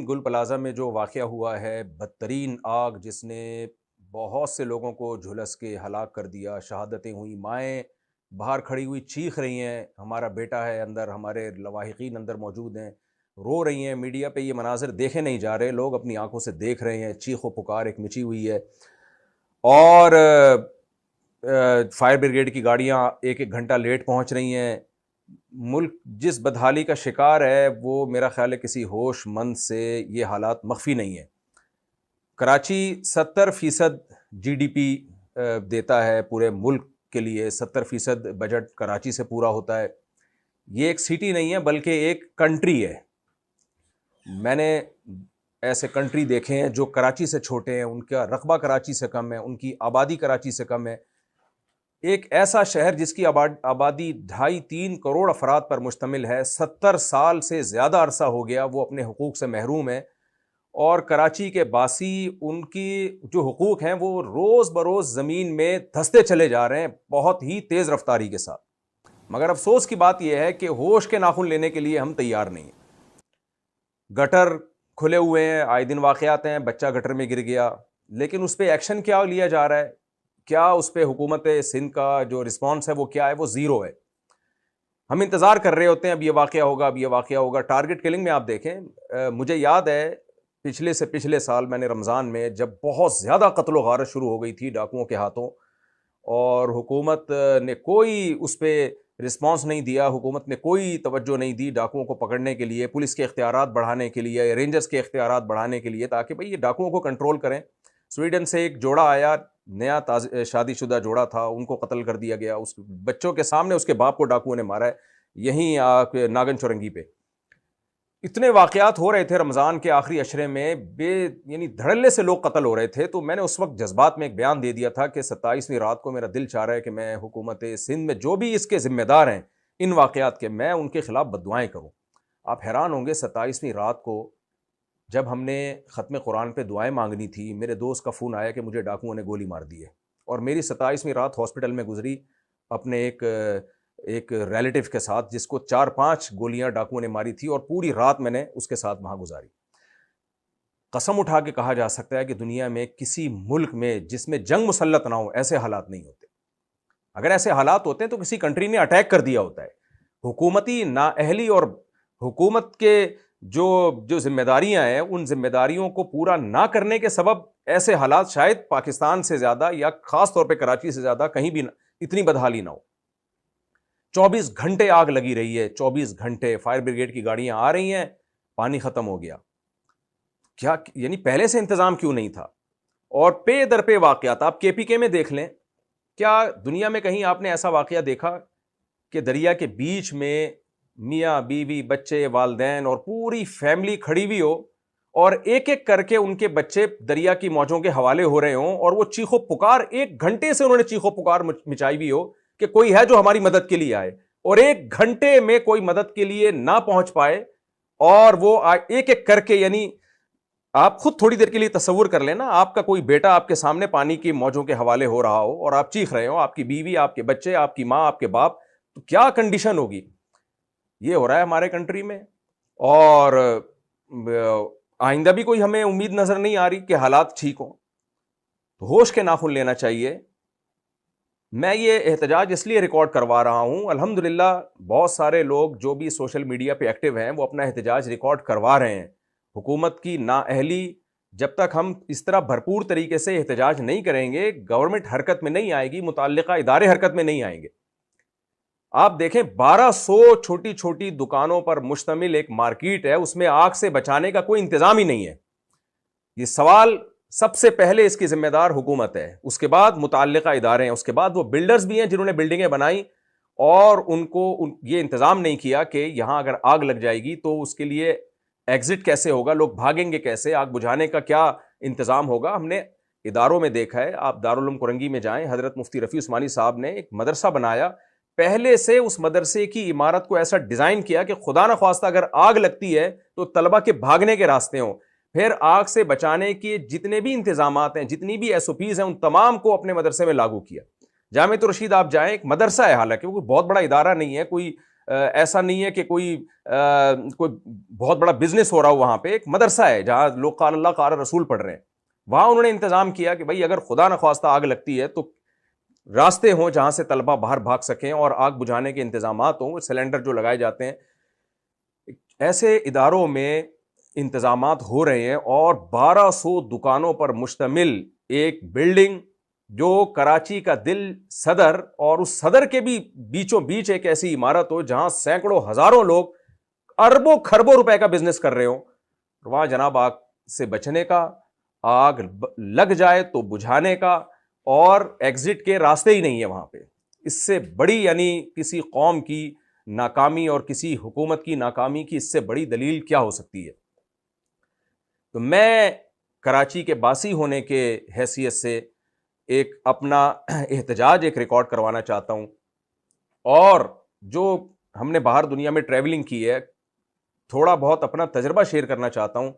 گل plaza میں جو واقعہ ہوا ہے، بدترین آگ جس نے بہت سے لوگوں کو جھلس کے ہلاک کر دیا، شہادتیں ہوئیں، مائیں باہر کھڑی ہوئی چیخ رہی ہیں، ہمارا بیٹا ہے اندر، ہمارے لواحقین اندر موجود ہیں، رو رہی ہیں۔ میڈیا پہ یہ مناظر دیکھے نہیں جا رہے، لوگ اپنی آنکھوں سے دیکھ رہے ہیں، چیخ و پکار ایک مچی ہوئی ہے۔ اور فائر بریگیڈ کی گاڑیاں ایک ایک گھنٹہ لیٹ پہنچ رہی ہیں۔ ملک جس بدحالی کا شکار ہے وہ میرا خیال ہے کسی ہوش مند سے یہ حالات مخفی نہیں ہیں۔ کراچی 70% جی ڈی پی دیتا ہے پورے ملک کے لیے، 70% بجٹ کراچی سے پورا ہوتا ہے۔ یہ ایک سٹی نہیں ہے بلکہ ایک کنٹری ہے۔ میں نے ایسے کنٹری دیکھے ہیں جو کراچی سے چھوٹے ہیں، ان کا رقبہ کراچی سے کم ہے، ان کی آبادی کراچی سے کم ہے۔ ایک ایسا شہر جس کی آبادی 2.5-3 کروڑ افراد پر مشتمل ہے، 70 سال سے زیادہ عرصہ ہو گیا وہ اپنے حقوق سے محروم ہے، اور کراچی کے باسی ان کی جو حقوق ہیں وہ روز بروز زمین میں دھستے چلے جا رہے ہیں، بہت ہی تیز رفتاری کے ساتھ۔ مگر افسوس کی بات یہ ہے کہ ہوش کے ناخن لینے کے لیے ہم تیار نہیں ہیں۔ گٹر کھلے ہوئے ہیں، آئے دن واقعات ہیں، بچہ گٹر میں گر گیا، لیکن اس پہ ایکشن کیا لیا جا رہا ہے؟ کیا اس پہ حکومت سندھ کا جو رسپانس ہے وہ کیا ہے؟ وہ زیرو ہے۔ ہم انتظار کر رہے ہوتے ہیں اب یہ واقعہ ہوگا، اب یہ واقعہ ہوگا۔ ٹارگٹ کلنگ میں آپ دیکھیں، مجھے یاد ہے پچھلے سے پچھلے سال میں نے رمضان میں جب بہت زیادہ قتل و غارت شروع ہو گئی تھی ڈاکوؤں کے ہاتھوں، اور حکومت نے کوئی اس پہ رسپانس نہیں دیا، حکومت نے کوئی توجہ نہیں دی ڈاکوؤں کو پکڑنے کے لیے، پولیس کے اختیارات بڑھانے کے لیے، رینجرز کے اختیارات بڑھانے کے لیے، تاکہ بھئی یہ ڈاکوؤں کو کنٹرول کریں۔ سویڈن سے ایک جوڑا آیا، نیا شادی شدہ جوڑا تھا، ان کو قتل کر دیا گیا، اس بچوں کے سامنے اس کے باپ کو ڈاکوؤں نے مارا ہے، یہیں ناگن چورنگی پہ۔ اتنے واقعات ہو رہے تھے رمضان کے آخری عشرے میں، یعنی دھڑلے سے لوگ قتل ہو رہے تھے۔ تو میں نے اس وقت جذبات میں ایک بیان دے دیا تھا کہ 27ویں رات کو میرا دل چاہ رہا ہے کہ میں حکومت سندھ میں جو بھی اس کے ذمہ دار ہیں ان واقعات کے، میں ان کے خلاف بددعائیں کروں۔ آپ حیران ہوں گے، 27ویں رات کو جب ہم نے ختم قرآن پہ دعائیں مانگنی تھی، میرے دوست کا فون آیا کہ مجھے ڈاکوؤں نے گولی مار دی ہے، اور میری 27ویں رات ہاسپٹل میں گزری اپنے ایک ریلیٹیو کے ساتھ، جس کو 4-5 گولیاں ڈاکوؤں نے ماری تھی، اور پوری رات میں نے اس کے ساتھ وہاں گزاری۔ قسم اٹھا کے کہا جا سکتا ہے کہ دنیا میں کسی ملک میں جس میں جنگ مسلط نہ ہو ایسے حالات نہیں ہوتے۔ اگر ایسے حالات ہوتے ہیں تو کسی کنٹری نے اٹیک کر دیا ہوتا ہے۔ حکومتی نااہلی اور حکومت کے جو ذمہ داریاں ہیں، ان ذمہ داریوں کو پورا نہ کرنے کے سبب ایسے حالات شاید پاکستان سے زیادہ، یا خاص طور پہ کراچی سے زیادہ کہیں بھی اتنی بدحالی نہ ہو۔ 24 گھنٹے آگ لگی رہی ہے، 24 گھنٹے فائر بریگیڈ کی گاڑیاں آ رہی ہیں، پانی ختم ہو گیا۔ کیا یعنی پہلے سے انتظام کیوں نہیں تھا؟ اور پے در پے واقعات آپ کے پی کے میں دیکھ لیں، کیا دنیا میں کہیں آپ نے ایسا واقعہ دیکھا کہ دریا کے بیچ میں میاں بیوی بچے والدین اور پوری فیملی کھڑی ہوئی ہو، اور ایک ایک کر کے ان کے بچے دریا کی موجوں کے حوالے ہو رہے ہوں، اور وہ چیخو پکار 1 گھنٹے سے انہوں نے چیخو پکار مچائی ہوئی ہو کہ کوئی ہے جو ہماری مدد کے لیے آئے، اور 1 گھنٹے میں کوئی مدد کے لیے نہ پہنچ پائے، اور وہ ایک ایک کر کے، یعنی آپ خود تھوڑی دیر کے لیے تصور کر لینا، آپ کا کوئی بیٹا آپ کے سامنے پانی کی موجوں کے حوالے ہو رہا ہو، اور آپ چیخ رہے ہو، آپ کی بیوی، آپ کے بچے، آپ کی ماں، آپ کے باپ، تو کیا کنڈیشن ہوگی؟ یہ ہو رہا ہے ہمارے کنٹری میں، اور آئندہ بھی کوئی ہمیں امید نظر نہیں آ رہی کہ حالات ٹھیک ہوں۔ تو ہوش کے ناخن لینا چاہیے۔ میں یہ احتجاج اس لیے ریکارڈ کروا رہا ہوں، الحمدللہ بہت سارے لوگ جو بھی سوشل میڈیا پہ ایکٹیو ہیں وہ اپنا احتجاج ریکارڈ کروا رہے ہیں۔ حکومت کی نااہلی، جب تک ہم اس طرح بھرپور طریقے سے احتجاج نہیں کریں گے، گورنمنٹ حرکت میں نہیں آئے گی، متعلقہ ادارے حرکت میں نہیں آئیں گے۔ آپ دیکھیں 1200 چھوٹی چھوٹی دکانوں پر مشتمل ایک مارکیٹ ہے، اس میں آگ سے بچانے کا کوئی انتظام ہی نہیں ہے۔ یہ سوال سب سے پہلے اس کی ذمہ دار حکومت ہے، اس کے بعد متعلقہ ادارے ہیں، اس کے بعد وہ بلڈرز بھی ہیں جنہوں نے بلڈنگیں بنائی، اور ان کو یہ انتظام نہیں کیا کہ یہاں اگر آگ لگ جائے گی تو اس کے لیے ایگزٹ کیسے ہوگا، لوگ بھاگیں گے کیسے، آگ بجھانے کا کیا انتظام ہوگا۔ ہم نے اداروں میں دیکھا ہے، آپ دارالعلوم کرنگی میں جائیں، حضرت مفتی رفیع عثمانی صاحب نے ایک مدرسہ بنایا، پہلے سے اس مدرسے کی عمارت کو ایسا ڈیزائن کیا کہ خدا نہ خواستہ اگر آگ لگتی ہے تو طلبہ کے بھاگنے کے راستے ہوں۔ پھر آگ سے بچانے کے جتنے بھی انتظامات ہیں، جتنی بھی ایس او پیز ہیں، ان تمام کو اپنے مدرسے میں لاگو کیا۔ جامعۃ الرشید آپ جائیں، ایک مدرسہ ہے، حالانکہ وہ بہت بڑا ادارہ نہیں ہے، کوئی ایسا نہیں ہے کہ کوئی بہت بڑا بزنس ہو رہا ہو وہاں پہ، ایک مدرسہ ہے جہاں لوگ قال اللہ قال رسول پڑھ رہے ہیں. وہاں انہوں نے انتظام کیا کہ بھائی اگر خدا نخواستہ آگ لگتی ہے تو راستے ہوں جہاں سے طلبہ باہر بھاگ سکیں اور آگ بجھانے کے انتظامات ہوں، سلنڈر جو لگائے جاتے ہیں. ایسے اداروں میں انتظامات ہو رہے ہیں، اور 1200 دکانوں پر مشتمل ایک بلڈنگ جو کراچی کا دل صدر، اور اس صدر کے بھی بیچوں بیچ ایک ایسی عمارت ہو جہاں سینکڑوں ہزاروں لوگ اربوں کھربوں روپے کا بزنس کر رہے ہوں، وہاں جناب آگ سے بچنے کا، آگ لگ جائے تو بجھانے کا، اور ایگزٹ کے راستے ہی نہیں ہے وہاں پہ. اس سے بڑی یعنی کسی قوم کی ناکامی اور کسی حکومت کی ناکامی کی اس سے بڑی دلیل کیا ہو سکتی ہے؟ تو میں کراچی کے باسی ہونے کے حیثیت سے ایک اپنا احتجاج ایک ریکارڈ کروانا چاہتا ہوں، اور جو ہم نے باہر دنیا میں ٹریولنگ کی ہے تھوڑا بہت اپنا تجربہ شیئر کرنا چاہتا ہوں.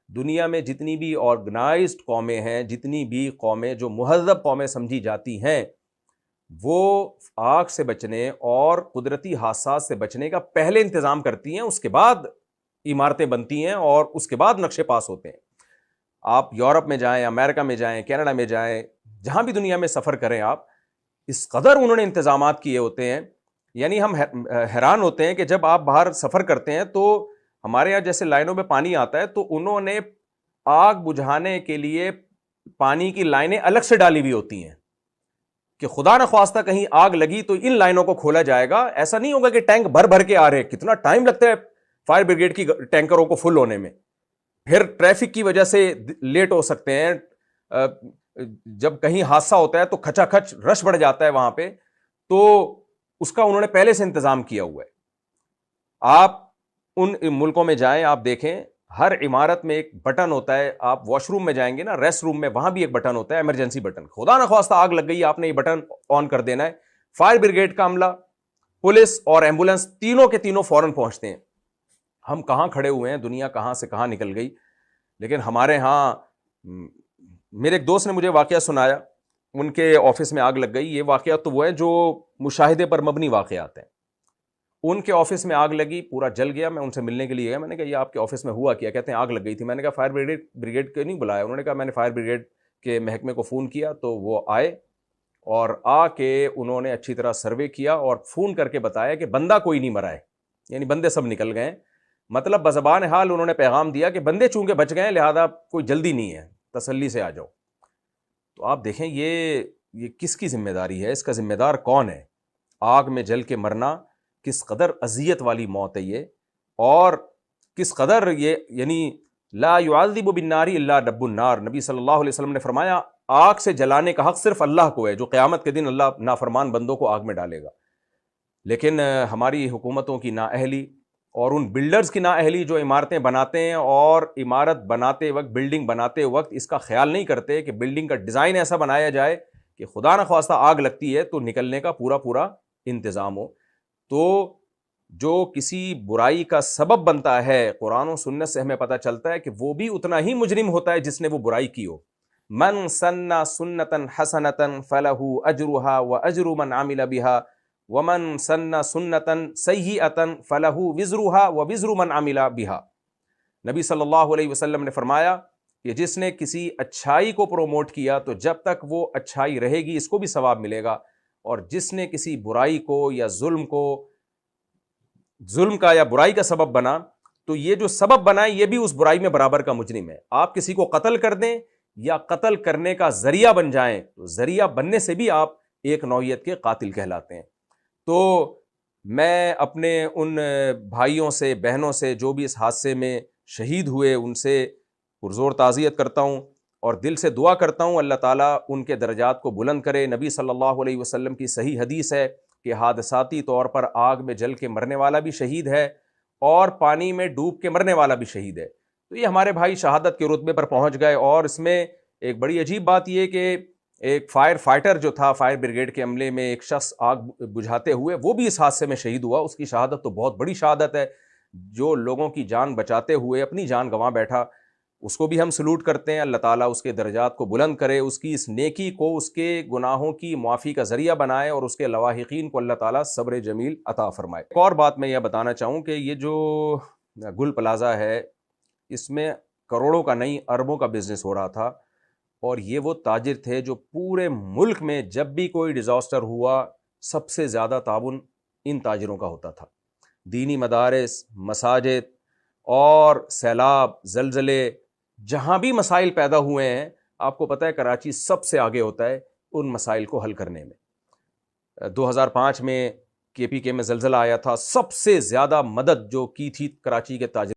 دنیا میں جتنی بھی آرگنائزڈ قومیں ہیں، جتنی بھی قومیں جو مہذب قومیں سمجھی جاتی ہیں، وہ آگ سے بچنے اور قدرتی حادثات سے بچنے کا پہلے انتظام کرتی ہیں، اس کے بعد عمارتیں بنتی ہیں اور اس کے بعد نقشے پاس ہوتے ہیں. آپ یورپ میں جائیں، امریکہ میں جائیں، کینیڈا میں جائیں، جہاں بھی دنیا میں سفر کریں آپ، اس قدر انہوں نے انتظامات کیے ہوتے ہیں. یعنی ہم حیران ہوتے ہیں کہ جب آپ باہر سفر کرتے ہیں تو ہمارے یہاں جیسے لائنوں میں پانی آتا ہے تو انہوں نے آگ بجھانے کے لیے پانی کی لائنیں الگ سے ڈالی ہوئی ہوتی ہیں کہ خدا نخواستہ کہیں آگ لگی تو ان لائنوں کو کھولا جائے گا. ایسا نہیں ہوگا کہ ٹینک بھر بھر کے آ رہے، کتنا ٹائم لگتا ہے فائر بریگیڈ کی ٹینکروں کو فل ہونے میں، پھر ٹریفک کی وجہ سے لیٹ ہو سکتے ہیں. جب کہیں حادثہ ہوتا ہے تو کھچا کھچ رش بڑھ جاتا ہے وہاں پہ، تو اس کا انہوں نے پہلے سے انتظام کیا ہوا ہے. آپ ان ملکوں میں جائیں، آپ دیکھیں ہر عمارت میں ایک بٹن ہوتا ہے. آپ واش روم میں جائیں گے نا، ریسٹ روم میں، وہاں بھی ایک بٹن ہوتا ہے، ایمرجنسی بٹن. خدا نخواستہ آگ لگ گئی، آپ نے یہ بٹن آن کر دینا ہے. فائر بریگیڈ کا عملہ، پولیس اور ایمبولینس تینوں کے تینوں فوراً پہنچتے ہیں. ہم کہاں کھڑے ہوئے ہیں، دنیا کہاں سے کہاں نکل گئی. لیکن ہمارے ہاں میرے ایک دوست نے مجھے واقعہ سنایا، ان کے آفس میں آگ لگ گئی. یہ واقعات تو وہ ہیں جو مشاہدے پر مبنی واقعات ہیں. ان کے آفس میں آگ لگی، پورا جل گیا. میں ان سے ملنے کے لیے گیا، میں نے کہا یہ آپ کے آفس میں ہوا کیا؟ کہتے ہیں آگ لگ گئی تھی. میں نے کہا فائر بریگیڈ کو نہیں بلایا؟ انہوں نے کہا میں نے فائر بریگیڈ کے محکمے کو فون کیا تو وہ آئے، اور آ کے انہوں نے اچھی طرح سروے کیا اور فون کر کے بتایا کہ بندہ کوئی نہیں مرا ہے، یعنی بندے سب نکل گئے. مطلب بزبان حال انہوں نے پیغام دیا کہ بندے چونکہ بچ گئے لہذا کوئی جلدی نہیں ہے، تسلی سے آ جاؤ. تو آپ دیکھیں یہ کس کی ذمہ داری ہے؟ اس کا ذمہ دار کون ہے؟ آگ میں جل کے مرنا کس قدر اذیت والی موت ہے یہ، اور کس قدر یہ یعنی لا يعذب بالنار الا رب النار. نبی صلی اللہ علیہ وسلم نے فرمایا آگ سے جلانے کا حق صرف اللہ کو ہے، جو قیامت کے دن اللہ نافرمان بندوں کو آگ میں ڈالے گا. لیکن ہماری حکومتوں کی نااہلی اور ان بلڈرز کی نااہلی جو عمارتیں بناتے ہیں، اور عمارت بناتے وقت، بلڈنگ بناتے وقت اس کا خیال نہیں کرتے کہ بلڈنگ کا ڈیزائن ایسا بنایا جائے کہ خدا نخواستہ آگ لگتی ہے تو نکلنے کا پورا انتظام ہو. تو جو کسی برائی کا سبب بنتا ہے، قرآن و سنت سے ہمیں پتہ چلتا ہے کہ وہ بھی اتنا ہی مجرم ہوتا ہے جس نے وہ برائی کی ہو. من سن سنتا حسنتا فلہ اجرها واجر من عمل بها ومن سن سنتا سیئتا فلہ وزرها ووزر من عمل بها. نبی صلی اللہ علیہ وسلم نے فرمایا کہ جس نے کسی اچھائی کو پروموٹ کیا تو جب تک وہ اچھائی رہے گی اس کو بھی ثواب ملے گا، اور جس نے کسی برائی کو یا ظلم کا یا برائی کا سبب بنا تو یہ جو سبب بنا ہے یہ بھی اس برائی میں برابر کا مجرم ہے. آپ کسی کو قتل کر دیں یا قتل کرنے کا ذریعہ بن جائیں تو ذریعہ بننے سے بھی آپ ایک نوعیت کے قاتل کہلاتے ہیں. تو میں اپنے ان بھائیوں سے، بہنوں سے جو بھی اس حادثے میں شہید ہوئے ان سے پرزور تعزیت کرتا ہوں، اور دل سے دعا کرتا ہوں اللہ تعالیٰ ان کے درجات کو بلند کرے. نبی صلی اللہ علیہ وسلم کی صحیح حدیث ہے کہ حادثاتی طور پر آگ میں جل کے مرنے والا بھی شہید ہے اور پانی میں ڈوب کے مرنے والا بھی شہید ہے. تو یہ ہمارے بھائی شہادت کے رتبے پر پہنچ گئے. اور اس میں ایک بڑی عجیب بات یہ کہ ایک فائر فائٹر جو تھا فائر بریگیڈ کے عملے میں، ایک شخص آگ بجھاتے ہوئے وہ بھی اس حادثے میں شہید ہوا. اس کی شہادت تو بہت بڑی شہادت ہے، جو لوگوں کی جان بچاتے ہوئے اپنی جان گنوا بیٹھا. اس کو بھی ہم سلوٹ کرتے ہیں. اللہ تعالیٰ اس کے درجات کو بلند کرے, اس کی اس نیکی کو اس کے گناہوں کی معافی کا ذریعہ بنائے, اور اس کے لواحقین کو اللہ تعالیٰ صبر جمیل عطا فرمائے. ایک اور بات میں یہ بتانا چاہوں کہ یہ جو گل پلازا ہے, اس میں کروڑوں کا نہیں اربوں کا بزنس ہو رہا تھا, اور یہ وہ تاجر تھے جو پورے ملک میں جب بھی کوئی ڈیزاسٹر ہوا سب سے زیادہ تعاون ان تاجروں کا ہوتا تھا. دینی مدارس, مساجد اور سیلاب, زلزلے, جہاں بھی مسائل پیدا ہوئے ہیں, آپ کو پتہ ہے کراچی سب سے آگے ہوتا ہے ان مسائل کو حل کرنے میں. 2005 میں KPK میں زلزلہ آیا تھا, سب سے زیادہ مدد جو کی تھی کراچی کے تاجر